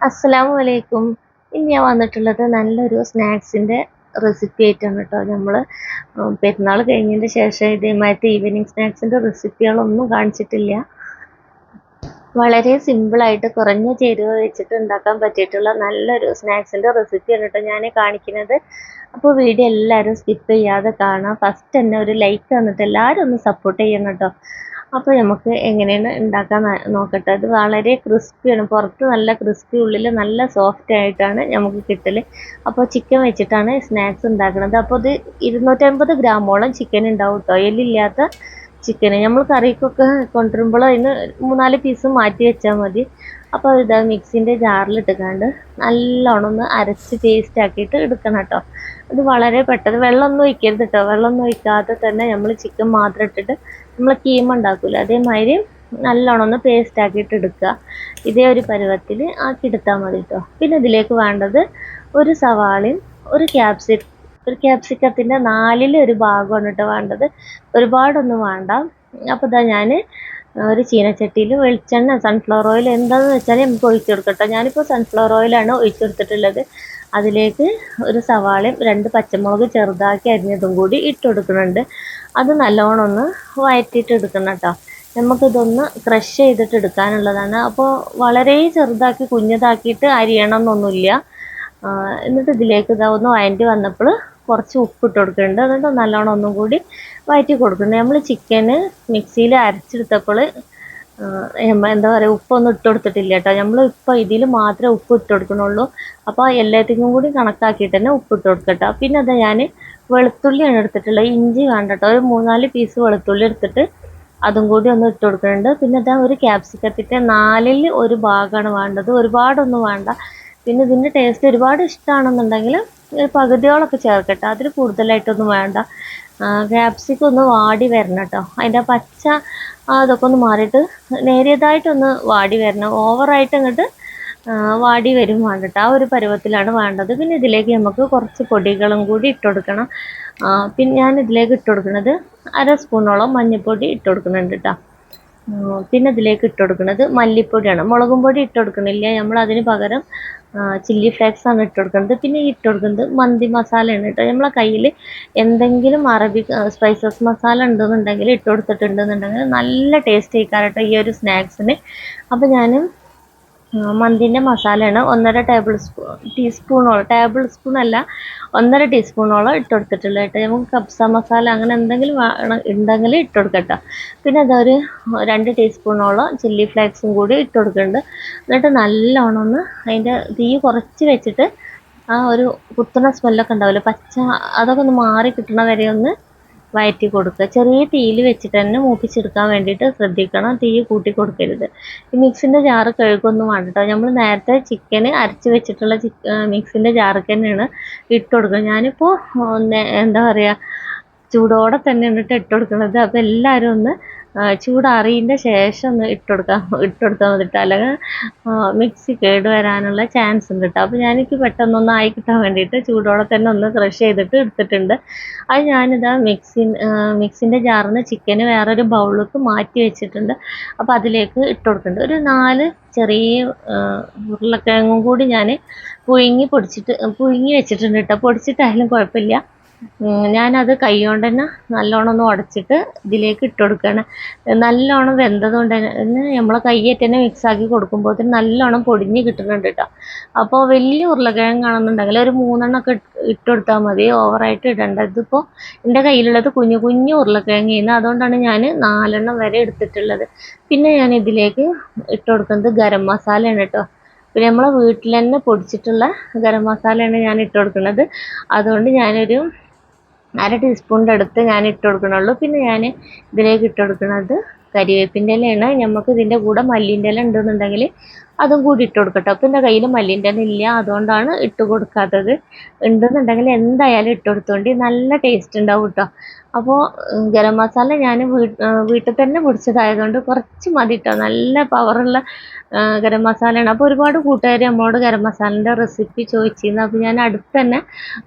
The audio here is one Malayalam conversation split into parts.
അസ്സലാമു അലൈക്കും. ഇന്ന് ഞാൻ വന്നിട്ടുള്ളത് നല്ലൊരു സ്നാക്സിൻ്റെ റെസിപ്പി ആയിട്ടാണ് കേട്ടോ. നമ്മൾ പെരുന്നാൾ കഴിഞ്ഞതിന് ശേഷം ഇതേമാതിരത്തെ ഈവനിങ് സ്നാക്സിൻ്റെ റെസിപ്പികളൊന്നും കാണിച്ചിട്ടില്ല. വളരെ സിമ്പിളായിട്ട് കുറഞ്ഞ ചേരുവ വെച്ചിട്ട് ഉണ്ടാക്കാൻ പറ്റിയിട്ടുള്ള നല്ലൊരു സ്നാക്സിൻ്റെ റെസിപ്പിയാണ് കേട്ടോ ഞാൻ കാണിക്കുന്നത്. അപ്പോൾ വീഡിയോ എല്ലാവരും സ്കിപ്പ് ചെയ്യാതെ കാണാം. ഫസ്റ്റ് തന്നെ ഒരു ലൈക്ക് തന്നിട്ട് എല്ലാവരും ഒന്ന് സപ്പോർട്ട് ചെയ്യണം കേട്ടോ. അപ്പോൾ നമുക്ക് എങ്ങനെയാണ് ഉണ്ടാക്കാൻ നോക്കട്ടെ. ഇത് വളരെ ക്രിസ്പിയാണ്, പുറത്ത് നല്ല ക്രിസ്പി, ഉള്ളിൽ നല്ല സോഫ്റ്റ് ആയിട്ടാണ് നമുക്ക് കിട്ടൽ. അപ്പോൾ ചിക്കൻ വെച്ചിട്ടാണ് സ്നാക്സ് ഉണ്ടാക്കുന്നത്. അപ്പോൾ ഇത് 250 ഗ്രാമോളം ചിക്കൻ ഉണ്ടാവും കേട്ടോ, എല്ലില്ലാത്ത ചിക്കന്. നമ്മൾ കറിക്കൊക്കെ കൊണ്ടുവരുമ്പോൾ അതിന് 3-4 പീസ് മാറ്റി വെച്ചാൽ മതി. അപ്പോൾ ഇതാ മിക്സിൻ്റെ ജാറിലിട്ടുകൊണ്ട് നല്ലോണം ഒന്ന് അരച്ച് പേസ്റ്റ് ആക്കിയിട്ട് എടുക്കണം കേട്ടോ. ഇത് വളരെ പെട്ടെന്ന്, വെള്ളമൊന്നും ഒഴിക്കരുത് കേട്ടോ. വെള്ളമൊന്നും ഒഴിക്കാതെ തന്നെ നമ്മൾ ചിക്കൻ മാത്രം ഇട്ടിട്ട് നമ്മൾ കീമ ഉണ്ടാക്കില്ല, അതേമാതിരി നല്ലോണം ഒന്ന് പേസ്റ്റ് ആക്കിയിട്ട് എടുക്കുക. ഇതേ ഒരു പരുവത്തിൽ ആക്കി എടുത്താൽ മതി കേട്ടോ. പിന്നെ ഇതിലേക്ക് വേണ്ടത് ഒരു സവാളയും ഒരു ക്യാപ്സിക്കത്തിൻ്റെ 4/1 ഭാഗമാണ് കേട്ടോ വേണ്ടത്, ഒരുപാടൊന്നും വേണ്ട. അപ്പോൾ ഇതാ ഞാൻ ഒരു ചീനച്ചട്ടിയിൽ വെളിച്ചെണ്ണ, സൺഫ്ലവർ ഓയിൽ എന്താണെന്ന് വെച്ചാൽ നമുക്ക് ഒഴിച്ചു കൊടുക്കട്ടോ. ഞാനിപ്പോൾ സൺഫ്ലവർ ഓയിലാണ് ഒഴിച്ചു കൊടുത്തിട്ടുള്ളത്. അതിലേക്ക് ഒരു സവാളയും 2 പച്ചമുളക് ചെറുതാക്കി അരിഞ്ഞതും കൂടി ഇട്ട് കൊടുക്കുന്നുണ്ട്. അത് നല്ലോണം ഒന്ന് വഴറ്റിയിട്ട് എടുക്കണം കേട്ടോ. നമുക്കിതൊന്ന് ക്രഷ് ചെയ്തിട്ട് എടുക്കാനുള്ളതാണ്. അപ്പോൾ വളരെ ചെറുതാക്കി കുഞ്ഞതാക്കിയിട്ട് അരിയണം എന്നൊന്നുമില്ല. എന്നിട്ട് ഇതിലേക്ക് ഇതാ ഒന്ന് വഴറ്റി വന്നപ്പോൾ കുറച്ച് ഉപ്പിട്ട് കൊടുക്കുന്നുണ്ട്. എന്നിട്ട് നല്ലോണം ഒന്നും കൂടി വഴറ്റി കൊടുക്കുന്നുണ്ട്. നമ്മൾ ചിക്കന് മിക്സിയിൽ അരച്ചെടുത്തപ്പോൾ എന്താ പറയുക, ഉപ്പൊന്നും ഇട്ട് കൊടുത്തിട്ടില്ല കേട്ടോ. നമ്മൾ ഇപ്പോൾ ഇതിൽ മാത്രമേ ഉപ്പ് ഇട്ട് കൊടുക്കണുള്ളൂ. അപ്പോൾ എല്ലാത്തിനും കൂടി കണക്കാക്കിയിട്ട് തന്നെ ഉപ്പിട്ട് കൊടുക്കട്ടോ. പിന്നെ അതാ ഞാൻ വെളുത്തുള്ളിയാണ് എടുത്തിട്ടുള്ളത്, ഇഞ്ചി വേണ്ട കേട്ടോ. ഒരു 3-4 പീസ് വെളുത്തുള്ളി എടുത്തിട്ട് അതും കൂടി ഒന്ന് ഇട്ട് കൊടുക്കുന്നുണ്ട്. പിന്നെ അതാ ഒരു ക്യാപ്സിക്കത്തിൻ്റെ 4/1 ഭാഗമാണ് വേണ്ടത്, ഒരുപാടൊന്നും വേണ്ട. പിന്നെ ഇതിൻ്റെ ടേസ്റ്റ് ഒരുപാട് ഇഷ്ടമാണെന്നുണ്ടെങ്കിൽ പകുതിയോളൊക്കെ ചേർക്കട്ടെ, അതിൽ കൂടുതലായിട്ടൊന്നും വേണ്ട. ക്യാപ്സിക്കം ഒന്ന് വാടി വരണം കേട്ടോ. അതിൻ്റെ പച്ച അതൊക്കെ ഒന്ന് മാറിയിട്ട് നേരിയതായിട്ടൊന്ന് വാടി വരണം, ഓവറായിട്ട് അങ്ങോട്ട് വാടി വരും വേണ്ട കേട്ടോ. ആ ഒരു പരുവത്തിലാണ് വേണ്ടത്. പിന്നെ ഇതിലേക്ക് നമുക്ക് കുറച്ച് പൊടികളും കൂടി ഇട്ട് കൊടുക്കണം. പിന്നെ ഞാൻ ഇതിലേക്ക് ഇട്ട് കൊടുക്കുന്നത് 1/2 സ്പൂണോളം മഞ്ഞൾപ്പൊടി ഇട്ട് കൊടുക്കുന്നുണ്ട് കേട്ടോ. പിന്നെ ഇതിലേക്ക് ഇട്ട് കൊടുക്കുന്നത് മല്ലിപ്പൊടിയാണ്, മുളകും പൊടി ഇട്ട് കൊടുക്കണില്ല. നമ്മൾ അതിന് പകരം ചില്ലി ഫ്ലേക്സ് ആണ് ഇട്ട് കൊടുക്കുന്നത്. പിന്നെ ഇട്ട് കൊടുക്കുന്നത് മന്തി മസാലയാണ് കേട്ടോ. നമ്മളെ കയ്യിൽ എന്തെങ്കിലും അറബിക് സ്പൈസസ് മസാല ഉണ്ടെന്നുണ്ടെങ്കിൽ ഇട്ട് കൊടുത്തിട്ടുണ്ടെന്നുണ്ടെങ്കിൽ നല്ല ടേസ്റ്റ് ആയിക്കാരം കേട്ടോ ഈ ഒരു സ്നാക്സിന്. അപ്പോൾ ഞാൻ മന്തിൻ്റെ മസാലയാണ് 1.5 ടേബിൾ സ്പൂൺ അല്ല, 1.5 ടീസ്പൂണോളം ഇട്ട് കൊടുത്തിട്ടുള്ളത് കേട്ടോ. നമുക്ക് കബ്സ മസാല അങ്ങനെ എന്തെങ്കിലും ഉണ്ടെങ്കിൽ ഇട്ട് കൊടുക്കട്ടോ. പിന്നെ അതൊരു 2 ടീസ്പൂണോളം ചില്ലി ഫ്ലേക്സും കൂടി ഇട്ട് കൊടുക്കുന്നുണ്ട്. എന്നിട്ട് നല്ലോണം ഒന്ന് അതിൻ്റെ തീ കുറച്ച് വെച്ചിട്ട് ആ ഒരു കുത്തുന്ന സ്മെല്ലൊക്കെ ഉണ്ടാവില്ല, പച്ച, അതൊക്കെ ഒന്ന് മാറി കിട്ടണ വരെ ഒന്ന് വഴറ്റി കൊടുക്കുക. ചെറിയ തീയിൽ വെച്ചിട്ട് തന്നെ മൂപ്പിച്ചെടുക്കാൻ വേണ്ടിയിട്ട് ശ്രദ്ധിക്കണം, തീ കൂട്ടി കൊടുക്കരുത്. ഈ മിക്സിൻ്റെ ജാറ് കഴുകൊന്നും വേണ്ട കേട്ടോ. നമ്മൾ നേരത്തെ ചിക്കന് അരച്ച് വെച്ചിട്ടുള്ള മിക്സിൻ്റെ ജാറൊക്കെ തന്നെയാണ് ഇട്ട് കൊടുക്കുക. ഞാനിപ്പോൾ എന്താ പറയുക, ചൂടോടെ തന്നെയാണ് ഇട്ട് കൊടുക്കുന്നത്. അപ്പോൾ എല്ലാവരും ഒന്ന് ചൂടാറിയതിൻ്റെ ശേഷം ഒന്ന് ഇട്ട് കൊടുത്താൽ മതിട്ടോ, അല്ലെങ്കിൽ മിക്സി കേട് വരാനുള്ള ചാൻസ് ഉണ്ട് കേട്ടോ. അപ്പോൾ ഞാനെനിക്ക് പെട്ടെന്നൊന്ന് ആയി കിട്ടാൻ വേണ്ടിയിട്ട് ചൂടോടെ തന്നെ ഒന്ന് ക്രഷ് ചെയ്തിട്ട് എടുത്തിട്ടുണ്ട്. അത് ഞാനിതാ മിക്സിൻ്റെ ജാറിൽ നിന്ന് ചിക്കന് വേറൊരു ബൗളിലേക്ക് മാറ്റി വെച്ചിട്ടുണ്ട്. അപ്പോൾ അതിലേക്ക് ഇട്ട് കൊടുക്കുന്നുണ്ട്. ഒരു 4 ചെറിയ ഉരുളക്കിഴങ്ങും കൂടി ഞാൻ പുഴുങ്ങി വെച്ചിട്ടുണ്ട് കേട്ടോ. പൊടിച്ചിട്ടായാലും കുഴപ്പമില്ല. ഞാനത് കൈ കൊണ്ട് തന്നെ നല്ലോണം ഒന്ന് ഉടച്ചിട്ട് ഇതിലേക്ക് ഇട്ട് കൊടുക്കുകയാണ്. നല്ലോണം വെന്തതുകൊണ്ട് തന്നെ നമ്മളെ കൈയ്യേറ്റ് തന്നെ മിക്സാക്കി കൊടുക്കുമ്പോൾ നല്ലോണം പൊടിഞ്ഞ് കിട്ടുന്നുണ്ട് കേട്ടോ. അപ്പോൾ വലിയ ഉരുളക്കിഴങ്ങാണെന്നുണ്ടെങ്കിൽ ഒരു 3 എണ്ണമൊക്കെ ഇട്ട് കൊടുത്താൽ മതി, ഓവറായിട്ട് ഇടണ്ട. ഇതിപ്പോൾ എൻ്റെ കയ്യിലുള്ളത് കുഞ്ഞു കുഞ്ഞു ഉരുളക്കിഴങ്ങായിരുന്നു, അതുകൊണ്ടാണ് ഞാൻ 4 എണ്ണം വരെ എടുത്തിട്ടുള്ളത്. പിന്നെ ഞാൻ ഇതിലേക്ക് ഇട്ട് കൊടുക്കുന്നത് ഗരം മസാലയാണ് കേട്ടോ. പിന്നെ നമ്മളെ വീട്ടിൽ തന്നെ പൊടിച്ചിട്ടുള്ള ഗരം മസാലയാണ് ഞാൻ ഇട്ട് കൊടുക്കുന്നത്. അതുകൊണ്ട് ഞാനൊരു 1/2 ടീസ്പൂണിൻ്റെ അടുത്ത് ഞാൻ ഇട്ട് കൊടുക്കണുള്ളൂ. പിന്നെ ഞാൻ ഇതിലേക്ക് ഇട്ട് കൊടുക്കുന്നത് കരിവേപ്പിൻ്റെ ഇലയാണ്. നമുക്ക് ഇതിൻ്റെ കൂടെ മല്ലിൻ്റെ ഇല ഉണ്ടെന്നുണ്ടെങ്കിൽ അതും കൂടി ഇട്ട് കൊടുക്കട്ടോ. അപ്പോൾ എൻ്റെ കയ്യിൽ മല്ലിൻ്റെ ഇല ഇല്ല, അതുകൊണ്ടാണ് ഇട്ട് കൊടുക്കാത്തത്. ഉണ്ടെന്നുണ്ടെങ്കിൽ എന്തായാലും ഇട്ട് കൊടുത്തോണ്ട് നല്ല ടേസ്റ്റ് ഉണ്ടാവും കേട്ടോ. അപ്പോൾ ഗരം മസാല ഞാൻ വീട്ടിൽ തന്നെ പൊടിച്ചതായതുകൊണ്ട് കുറച്ച് മതി കേട്ടോ. നല്ല പവറുള്ള ഗരം മസാലയാണ്. അപ്പോൾ ഒരുപാട് കൂട്ടുകാർ നമ്മളോട് ഗരം മസാലൻ്റെ റെസിപ്പി ചോദിച്ചിരുന്നു. അപ്പോൾ ഞാൻ അടുത്ത് തന്നെ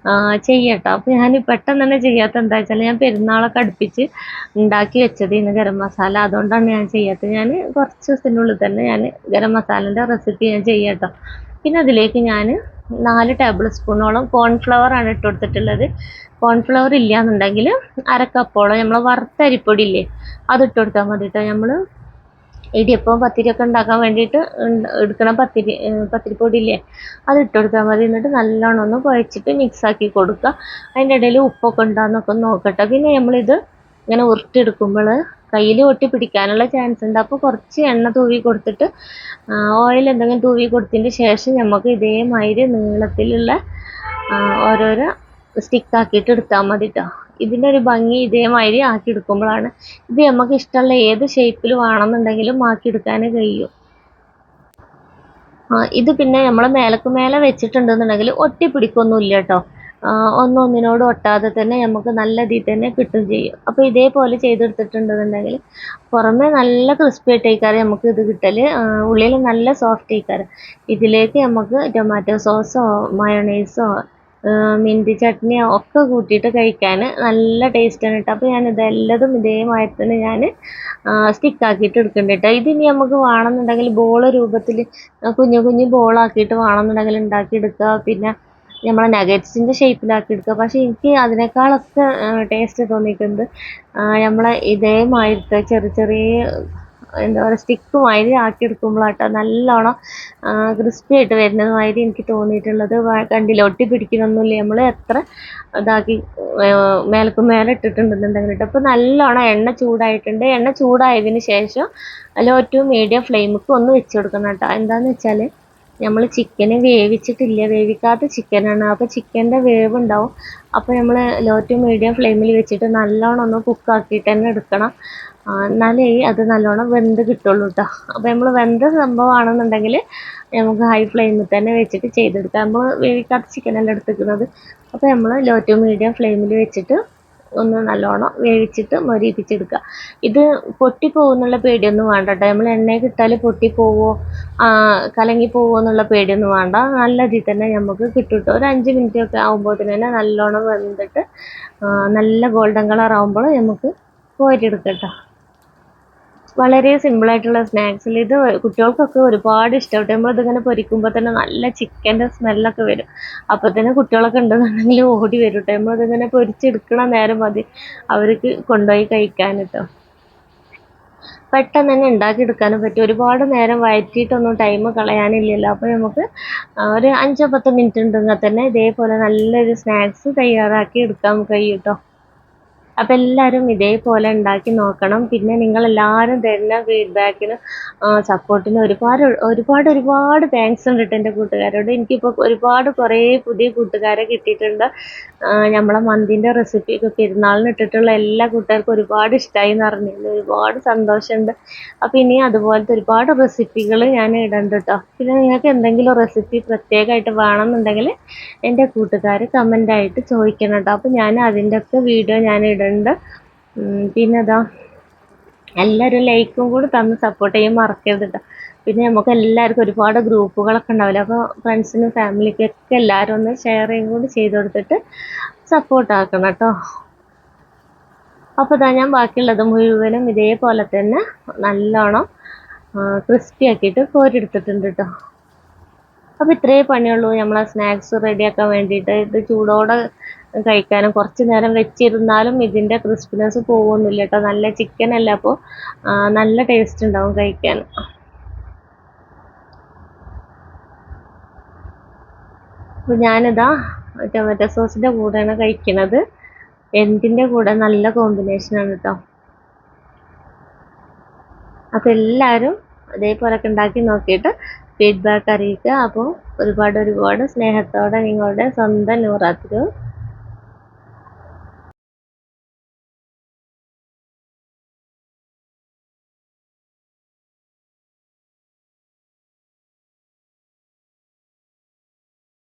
ചെയ്യട്ടോ. അപ്പോൾ ഞാൻ പെട്ടെന്ന് തന്നെ ചെയ്യാത്ത എന്താ വെച്ചാൽ ഞാൻ പെരുന്നാളൊക്കെ അടുപ്പിച്ച് ഉണ്ടാക്കി വെച്ചത് ഇന്ന് ഗരം മസാല, അതുകൊണ്ടാണ് ഞാൻ ചെയ്യാത്തത്. ഞാൻ കുറച്ച് ദിവസത്തിനുള്ളിൽ തന്നെ ഞാൻ ഗരം മസാലൻ്റെ റെസിപ്പി ഞാൻ ചെയ്യട്ടോ. പിന്നെ അതിലേക്ക് ഞാൻ 4 ടേബിൾ സ്പൂണോളം കോൺഫ്ലവർ ആണ് ഇട്ട് കൊടുത്തിട്ടുള്ളത്. കോൺഫ്ലവർ ഇല്ലയെന്നുണ്ടെങ്കിൽ അരക്കപ്പോളം നമ്മൾ വറുത്ത അരിപ്പൊടി ഇല്ലേ അത് ഇട്ട് കൊടുത്താൽ മതി കേട്ടോ. നമ്മൾ ഇടിയപ്പം പത്തിരിയൊക്കെ ഉണ്ടാക്കാൻ വേണ്ടിയിട്ട് എടുക്കണ പത്തിരിപ്പൊടി ഇല്ലേ അത് ഇട്ട് കൊടുത്താൽ മതി. എന്നിട്ട് നല്ലോണം ഒന്ന് കുഴച്ചിട്ട് മിക്സാക്കി കൊടുക്കുക. അതിൻ്റെ ഇടയിൽ ഉപ്പൊക്കെ ഉണ്ടാകുന്നൊക്കെ ഒന്ന് നോക്കട്ടെ. പിന്നെ നമ്മളിത് ഇങ്ങനെ ഉരുട്ടിയെടുക്കുമ്പോൾ കയ്യിൽ ഒട്ടി പിടിക്കാനുള്ള ചാൻസ് ഉണ്ട്. അപ്പോൾ കുറച്ച് എണ്ണ തൂവി കൊടുത്തിട്ട് ഓയിൽ എന്തെങ്കിലും തൂവി കൊടുത്തതിന് ശേഷം നമുക്ക് ഇതേമാതിരി നീളത്തിലുള്ള ഓരോരോ സ്റ്റിക്കാക്കിയിട്ട് എടുത്താൽ മതി കേട്ടോ. ഇതിൻ്റെ ഒരു ഭംഗി ഇതേമാതിരി ആക്കി എടുക്കുമ്പോഴാണ്. ഇത് നമുക്ക് ഇഷ്ടമുള്ള ഏത് ഷേപ്പിൽ വേണമെന്നുണ്ടെങ്കിലും ആക്കിയെടുക്കാൻ കഴിയും. ഇത് പിന്നെ നമ്മൾ മേലെ വെച്ചിട്ടുണ്ടെന്നുണ്ടെങ്കിൽ ഒട്ടി പിടിക്കൊന്നുമില്ല കേട്ടോ. ഒന്നൊന്നിനോട് ഒട്ടാതെ തന്നെ നമുക്ക് നല്ല ഇതിൽ തന്നെ കിട്ടും ചെയ്യും. അപ്പോൾ ഇതേപോലെ ചെയ്തെടുത്തിട്ടുണ്ടെന്നുണ്ടെങ്കിൽ പുറമേ നല്ല ക്രിസ്പി ആയിട്ടേക്കാരം നമുക്ക് ഇത് കിട്ടൽ, ഉള്ളിൽ നല്ല സോഫ്റ്റ് ആയിക്കാരം. ഇതിലേക്ക് നമുക്ക് ടൊമാറ്റോ സോസോ മയോണൈസോ മിൻറ്റ് ചട്നിയോ ഒക്കെ കൂട്ടിയിട്ട് കഴിക്കാൻ നല്ല ടേസ്റ്റാണ് കേട്ടോ. അപ്പോൾ ഞാൻ ഇതെല്ലതും ഇതേമാതിരി തന്നെ ഞാൻ സ്റ്റിക്കാക്കിയിട്ട് എടുക്കുന്നുണ്ട് കേട്ടോ. ഇതിനി നമുക്ക് വേണമെന്നുണ്ടെങ്കിൽ ബോൾ രൂപത്തിൽ കുഞ്ഞു കുഞ്ഞു ബോളാക്കിയിട്ട് വേണമെന്നുണ്ടെങ്കിൽ ഉണ്ടാക്കിയെടുക്കുക. പിന്നെ നമ്മളെ നഗറ്റ്സിൻ്റെ ഷേപ്പിലാക്കി എടുക്കുക. പക്ഷേ എനിക്ക് അതിനേക്കാളൊക്കെ ടേസ്റ്റ് തോന്നിയിട്ടുണ്ട് നമ്മളെ ഇതേമാതിരത്തെ ചെറിയ ചെറിയ എന്താ പറയുക സ്റ്റിക്ക് മാതിരി ആക്കിയെടുക്കുമ്പോഴാട്ടോ നല്ലോണം ക്രിസ്പി ആയിട്ട് വരുന്നത് മാതിരി എനിക്ക് തോന്നിയിട്ടുള്ളത്. കണ്ടില്ല ഒട്ടി പിടിക്കണമൊന്നുമില്ല. നമ്മൾ എത്ര ഇതാക്കി മേലെ ഇട്ടിട്ടുണ്ടെന്നുണ്ടെങ്കിൽ കേട്ടോ. അപ്പോൾ നല്ലോണം എണ്ണ ചൂടായിട്ടുണ്ട്. എണ്ണ ചൂടായതിന് ശേഷം ലോ ടു മീഡിയം ഫ്ലെയിമിക്ക് ഒന്ന് വെച്ച് കൊടുക്കണം കേട്ടോ. എന്താണെന്ന് വെച്ചാൽ നമ്മൾ ചിക്കന് വേവിച്ചിട്ടില്ല, വേവിക്കാത്ത ചിക്കനാണ്. അപ്പോൾ ചിക്കൻ്റെ വേവ് ഉണ്ടാവും. അപ്പോൾ നമ്മൾ ലോ ടു മീഡിയം ഫ്ലെയിമിൽ വെച്ചിട്ട് നല്ലോണം ഒന്ന് കുക്കാക്കിയിട്ട് തന്നെ എടുക്കണം. എന്നാലേ അത് നല്ലോണം വെന്ത് കിട്ടുള്ളൂ കേട്ടോ. അപ്പോൾ നമ്മൾ വെന്ത സംഭവമാണെന്നുണ്ടെങ്കിൽ നമുക്ക് ഹൈ ഫ്ലെയിമിൽ തന്നെ വെച്ചിട്ട് ചെയ്തെടുക്കാം. നമ്മൾ വേവിക്കാത്ത ചിക്കനല്ല എടുത്തിരിക്കുന്നത്. അപ്പോൾ നമ്മൾ ലോ ടു മീഡിയം ഫ്ലെയിമിൽ വെച്ചിട്ട് ഒന്ന് നല്ലോണം വേവിച്ചിട്ട് മൊരിയിപ്പിച്ചെടുക്കുക. ഇത് പൊട്ടിപ്പോകുന്നുള്ള പേടിയൊന്നും വേണ്ട കേട്ടോ. നമ്മൾ എണ്ണയിൽ ഇട്ടാൽ പൊട്ടിപ്പോവോ കലങ്ങി പോവോ എന്നുള്ള പേടിയൊന്നും വേണ്ട. നല്ല ഇതിൽ തന്നെ നമുക്ക് കിട്ടും കേട്ടോ. ഒരു 5 മിനിറ്റൊക്കെ ആകുമ്പോഴത്തേന് തന്നെ നല്ലോണം വെന്തിട്ട് നല്ല ഗോൾഡൻ കളർ ആകുമ്പോൾ നമുക്ക് കോരിയെടുക്കാം കേട്ടോ. വളരെ സിമ്പിളായിട്ടുള്ള സ്നാക്സിൽ ഇത് കുട്ടികൾക്കൊക്കെ ഒരുപാട് ഇഷ്ടപ്പെട്ടു. നമ്മളിതിങ്ങനെ പൊരിക്കുമ്പോൾ തന്നെ നല്ല ചിക്കൻ്റെ സ്മെല്ലൊക്കെ വരും. അപ്പോൾ തന്നെ കുട്ടികളൊക്കെ ഉണ്ടെന്നുണ്ടെങ്കിൽ ഓടി വരും കേട്ടോ. നമ്മളിതിങ്ങനെ പൊരിച്ചെടുക്കണ നേരം മതി അവർക്ക് കൊണ്ടുപോയി കഴിക്കാൻ കേട്ടോ. പെട്ടെന്ന് തന്നെ ഉണ്ടാക്കിയെടുക്കാനും പറ്റും. ഒരുപാട് നേരം വഴറ്റിയിട്ടൊന്നും ടൈം കളയാനില്ലല്ലോ. അപ്പോൾ നമുക്ക് ഒരു 5-10 മിനിറ്റ് ഉണ്ടെങ്കിൽ തന്നെ ഇതേപോലെ നല്ലൊരു സ്നാക്സ് തയ്യാറാക്കി എടുക്കാൻ കഴിയും കേട്ടോ. അപ്പോൾ എല്ലാവരും ഇതേപോലെ ഉണ്ടാക്കി നോക്കണം. പിന്നെ നിങ്ങളെല്ലാവരും തരുന്ന ഫീഡ്ബാക്കിന് സപ്പോർട്ടിന് ഒരുപാട് താങ്ക്സ് ഉണ്ട് കേട്ടോ എൻ്റെ കൂട്ടുകാരോട്. എനിക്കിപ്പോൾ കുറേ പുതിയ കൂട്ടുകാരെ കിട്ടിയിട്ടുണ്ട്. നമ്മളെ മന്തിൻ്റെ റെസിപ്പിയൊക്കെ പെരുന്നാളിന് ഇട്ടിട്ടുള്ള എല്ലാ കൂട്ടുകാർക്കും ഒരുപാട് ഇഷ്ടമായി എന്ന് അറിഞ്ഞില്ല. ഒരുപാട് സന്തോഷമുണ്ട്. അപ്പോൾ ഇനി അതുപോലത്തെ ഒരുപാട് റെസിപ്പികൾ ഞാൻ ഇടുന്നുണ്ട് കേട്ടോ. പിന്നെ നിങ്ങൾക്ക് എന്തെങ്കിലും റെസിപ്പി പ്രത്യേകമായിട്ട് വേണമെന്നുണ്ടെങ്കിൽ എൻ്റെ കൂട്ടുകാർ കമൻ്റായിട്ട് ചോദിക്കണം കേട്ടോ. അപ്പോൾ ഞാൻ അതിൻ്റെയൊക്കെ വീഡിയോ ഞാൻ ഇടുന്നുണ്ട്. പിന്നെ അതാ എല്ലാവരും ലൈക്കും കൂടി തന്ന് സപ്പോർട്ട് ചെയ്യാൻ മറക്കരുത് കേട്ടോ. പിന്നെ നമുക്ക് എല്ലാവർക്കും ഒരുപാട് ഗ്രൂപ്പുകളൊക്കെ ഉണ്ടാവില്ല. അപ്പോൾ ഫ്രണ്ട്സിനും ഫാമിലിക്കൊക്കെ എല്ലാവരും ഒന്ന് ഷെയർ ചെയ്യും കൂടി ചെയ്ത് കൊടുത്തിട്ട് സപ്പോർട്ടാക്കണം കേട്ടോ. അപ്പോൾ ഇതാ ഞാൻ ബാക്കിയുള്ളത് മുഴുവനും ഇതേപോലെ തന്നെ നല്ലോണം ക്രിസ്പി ആക്കിയിട്ട് കോരിയെടുത്തിട്ടുണ്ട് കേട്ടോ. അപ്പോൾ ഇത്രയേ പണിയുള്ളൂ നമ്മളെ സ്നാക്സ് റെഡിയാക്കാൻ വേണ്ടിയിട്ട്. ഇത് ചൂടോടെ കഴിക്കാനും കുറച്ച് നേരം വെച്ചിരുന്നാലും ഇതിൻ്റെ ക്രിസ്പിനെസ് പോകുന്നില്ല കേട്ടോ. നല്ല ചിക്കൻ അല്ല, അപ്പോൾ നല്ല ടേസ്റ്റ് ഉണ്ടാവും കഴിക്കാൻ. അപ്പോൾ ഞാനിതാ ടൊമാറ്റോ സോസിൻ്റെ കൂടെയാണ് കഴിക്കുന്നത്. എന്തിൻ്റെ കൂടെ നല്ല കോമ്പിനേഷനാണ് കേട്ടോ. അപ്പോൾ എല്ലാവരും അതേപോലൊക്കെ ഉണ്ടാക്കി നോക്കിയിട്ട് ഫീഡ്ബാക്ക് അറിയിക്കുക. അപ്പോൾ ഒരുപാട് സ്നേഹത്തോടെ നിങ്ങളുടെ സ്വന്തം നൂറാത്തിരു.